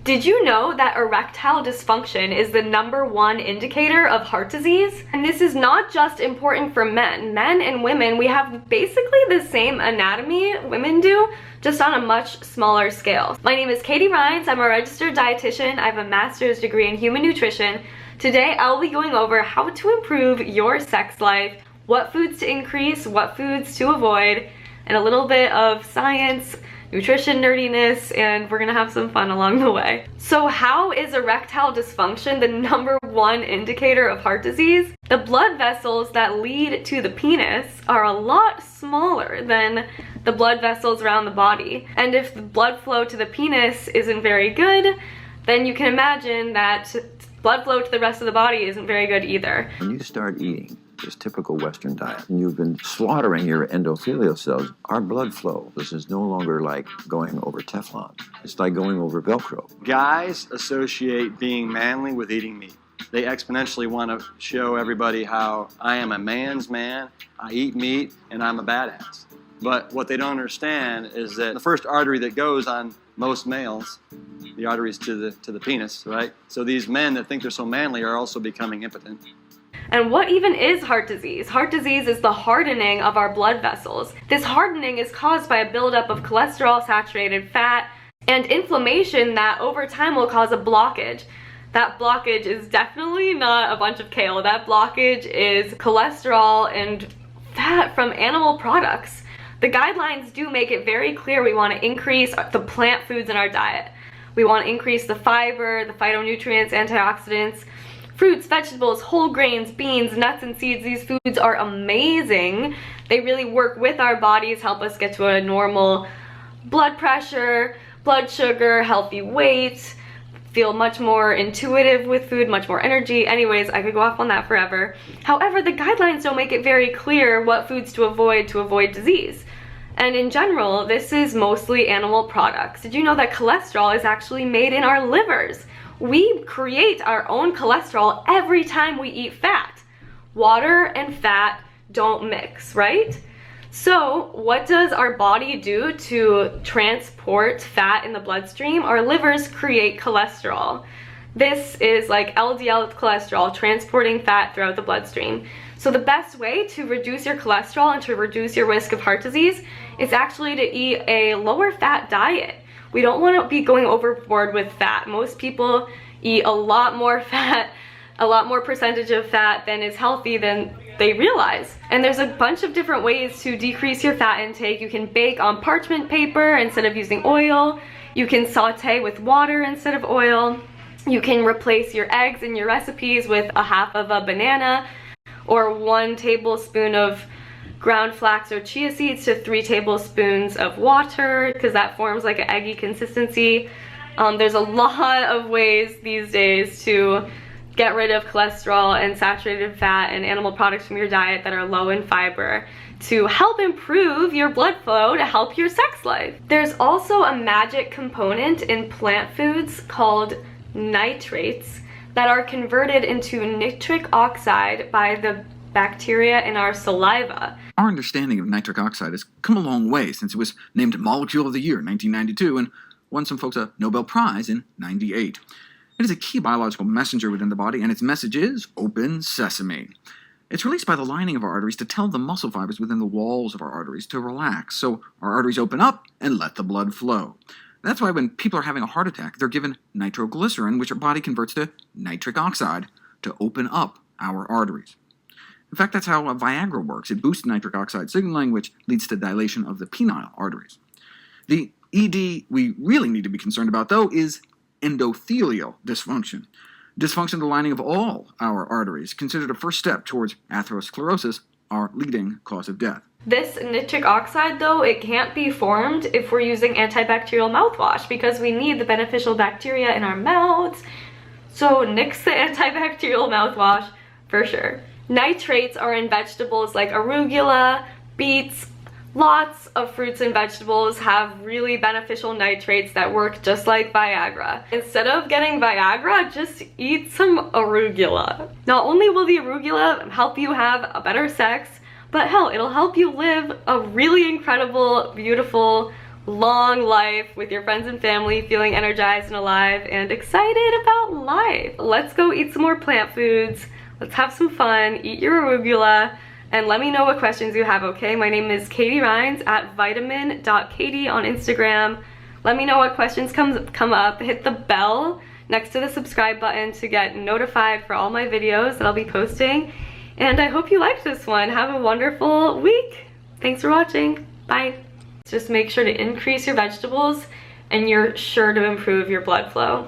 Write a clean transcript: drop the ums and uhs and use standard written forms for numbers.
Did you know that erectile dysfunction is the #1 indicator of heart disease? And this is not just important for men. Men and women, we have basically the same anatomy, women do, just on a much smaller scale. My name is Katie Rines. I'm a registered dietitian. I have a master's degree in human nutrition. Today, I'll be going over how to improve your sex life, what foods to increase, what foods to avoid, and a little bit of science, nutrition nerdiness, and we're gonna have some fun along the way. So how is erectile dysfunction the #1 indicator of heart disease? The blood vessels that lead to the penis are a lot smaller than the blood vessels around the body. And if the blood flow to the penis isn't very good, then you can imagine that blood flow to the rest of the body isn't very good either. When you start eating this typical Western diet, and you've been slaughtering your endothelial cells, our blood flow, this is no longer like going over Teflon. It's like going over Velcro. Guys associate being manly with eating meat. They exponentially want to show everybody how I am a man's man, I eat meat, and I'm a badass. But what they don't understand is that the first artery that goes on most males, the arteries to the penis, right? So these men that think they're so manly are also becoming impotent. And what even is heart disease? Heart disease is the hardening of our blood vessels. This hardening is caused by a buildup of cholesterol, saturated fat, and inflammation that over time will cause a blockage. That blockage is definitely not a bunch of kale. That blockage is cholesterol and fat from animal products. The guidelines do make it very clear we want to increase the plant foods in our diet. We want to increase the fiber, the phytonutrients, antioxidants, fruits, vegetables, whole grains, beans, nuts, and seeds. These foods are amazing. They really work with our bodies, help us get to a normal blood pressure, blood sugar, healthy weight, feel much more intuitive with food, much more energy. Anyways, I could go off on that forever. However, the guidelines don't make it very clear what foods to avoid disease. And in general, this is mostly animal products. Did you know that cholesterol is actually made in our livers? We create our own cholesterol every time we eat fat. Water and fat don't mix, right? So what does our body do to transport fat in the bloodstream? Our livers create cholesterol. This is like LDL cholesterol transporting fat throughout the bloodstream. So the best way to reduce your cholesterol and to reduce your risk of heart disease is actually to eat a lower fat diet. We don't want to be going overboard with fat. Most people eat a lot more fat, a lot more percentage of fat than is healthy than they realize. And there's a bunch of different ways to decrease your fat intake. You can bake on parchment paper instead of using oil. You can saute with water instead of oil. You can replace your eggs in your recipes with a half of a banana or 1 tablespoon of ground flax or chia seeds to 3 tablespoons of water, because that forms like an eggy consistency. There's a lot of ways these days to get rid of cholesterol and saturated fat and animal products from your diet that are low in fiber to help improve your blood flow, to help your sex life. There's also a magic component in plant foods called nitrates that are converted into nitric oxide by the bacteria in our saliva. Our understanding of nitric oxide has come a long way since it was named Molecule of the Year in 1992 and won some folks a Nobel Prize in 98. It is a key biological messenger within the body, and its message is open sesame. It's released by the lining of our arteries to tell the muscle fibers within the walls of our arteries to relax, so our arteries open up and let the blood flow. That's why when people are having a heart attack, they're given nitroglycerin, which our body converts to nitric oxide to open up our arteries. In fact, that's how Viagra works. It boosts nitric oxide signaling, which leads to dilation of the penile arteries. The ED we really need to be concerned about, though, is endothelial dysfunction. Dysfunction of the lining of all our arteries, considered a first step towards atherosclerosis, our leading cause of death. This nitric oxide, though, it can't be formed if we're using antibacterial mouthwash because we need the beneficial bacteria in our mouths. So nix the antibacterial mouthwash for sure. Nitrates are in vegetables like arugula, beets. Lots of fruits and vegetables have really beneficial nitrates that work just like Viagra. Instead of getting Viagra, just eat some arugula. Not only will the arugula help you have a better sex, but hell, it'll help you live a really incredible, beautiful long life with your friends and family, feeling energized and alive and excited about life. Let's go eat some more plant foods. Let's have some fun, eat your arugula, and let me know what questions you have, okay? My name is Katie Rhines at vitamin.katie on Instagram. Let me know what questions come up. Hit the bell next to the subscribe button to get notified for all my videos that I'll be posting. And I hope you liked this one. Have a wonderful week. Thanks for watching. Bye. Just make sure to increase your vegetables and you're sure to improve your blood flow.